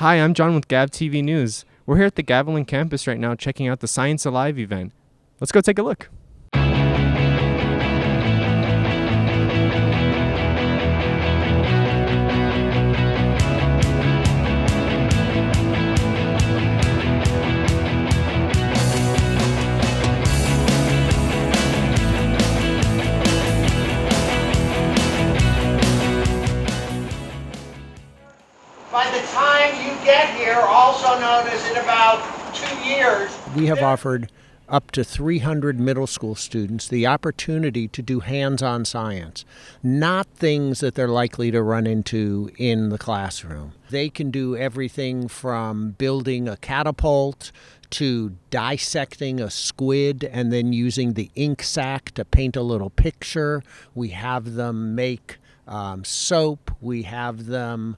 Hi, I'm John with Gav TV News. We're here at the Gavilan campus right now checking out the Science Alive event. Let's go take a look. By the time you get here, also known as in about 2 years, we have offered up to 300 middle school students the opportunity to do hands-on science, not things that they're likely to run into in the classroom. They can do everything from building a catapult to dissecting a squid and then using the ink sac to paint a little picture. We have them make soap. We have them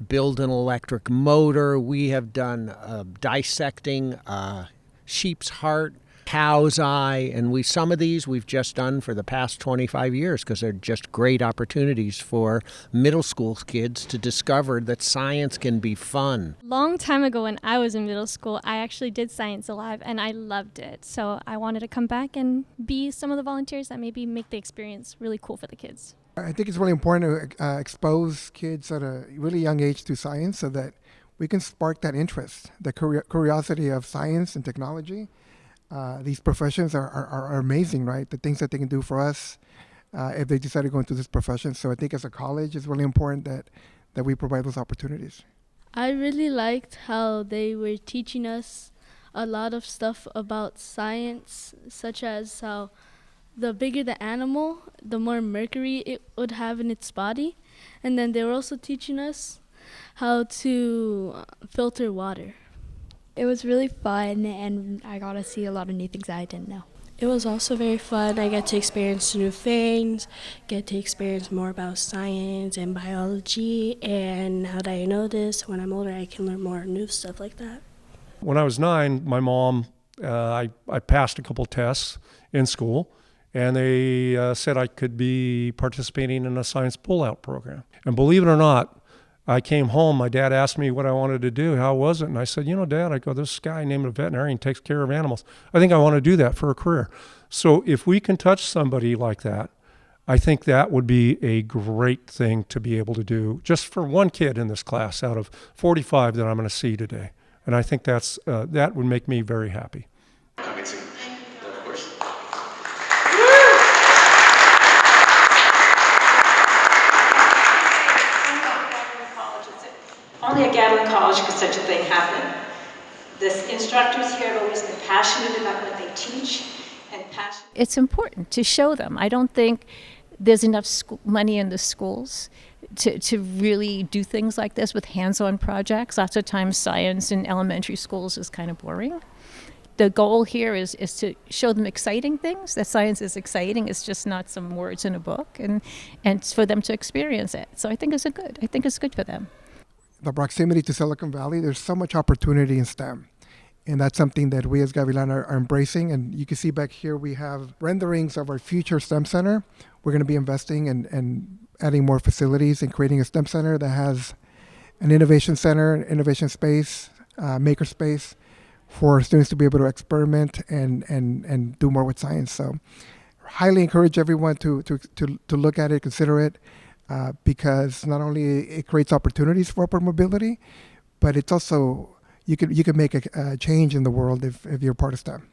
build an electric motor. We have done dissecting a sheep's heart, cow's eye, and some of these we've just done for the past 25 years because they're just great opportunities for middle school kids to discover that science can be fun. Long time ago when I was in middle school, I actually did Science Alive and I loved it. So I wanted to come back and be some of the volunteers that maybe make the experience really cool for the kids. I think it's really important to expose kids at a really young age to science so that we can spark that interest, the curiosity of science and technology. These professions are amazing, right? The things that they can do for us if they decide to go into this profession. So I think as a college, it's really important that we provide those opportunities. I really liked how they were teaching us a lot of stuff about science, such as how the bigger the animal, the more mercury it would have in its body. And then they were also teaching us how to filter water. It was really fun, and I got to see a lot of new things that I didn't know. It was also very fun. I get to experience new things, get to experience more about science and biology, and now that I know this, when I'm older, I can learn more new stuff like that. When I was 9, my mom, I passed a couple tests in school, and they said I could be participating in a science pull-out program. And believe it or not, I came home, my dad asked me what I wanted to do, how was it? And I said, Dad, this guy named a veterinarian takes care of animals. I think I want to do that for a career. So if we can touch somebody like that, I think that would be a great thing to be able to do just for one kid in this class out of 45 that I'm going to see today. And I think that would make me very happy. Coming soon. Of course. Only at Gavilan College could such a thing happen. The instructors here have always been passionate about what they teach and passionate. It's important to show them. I don't think there's enough money in the schools to really do things like this with hands-on projects. Lots of times science in elementary schools is kind of boring. The goal here is to show them exciting things, that science is exciting. It's just not some words in a book, and for them to experience it. So I think it's good for them. The proximity to Silicon Valley, there's so much opportunity in STEM. And that's something that we as Gavilan are embracing. And you can see back here, we have renderings of our future STEM center. We're going to be investing and adding more facilities and creating a STEM center that has an innovation center, an innovation space, maker space for students to be able to experiment and do more with science. So highly encourage everyone to look at it, consider it. Because not only it creates opportunities for upward mobility, but it's also you can make a change in the world if you're part of STEM.